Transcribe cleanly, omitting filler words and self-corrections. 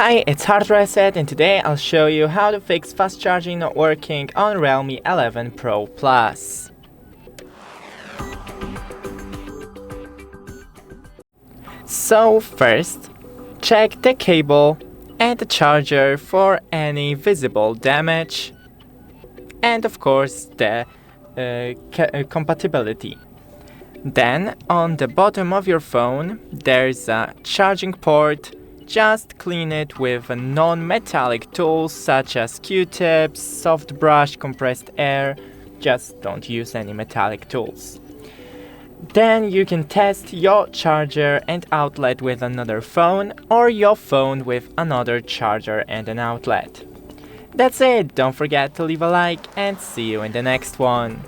Hi, it's Hard Reset, and today I'll show you how to fix fast charging not working on Realme 11 Pro Plus. So first, check the cable and the charger for any visible damage, and of course the compatibility. Then on the bottom of your phone there's a charging port. Just clean it with non-metallic tools such as Q-tips, soft brush, compressed air. Just don't use any metallic tools. Then you can test your charger and outlet with another phone, or your phone with another charger and an outlet. That's it, don't forget to leave a like and see you in the next one.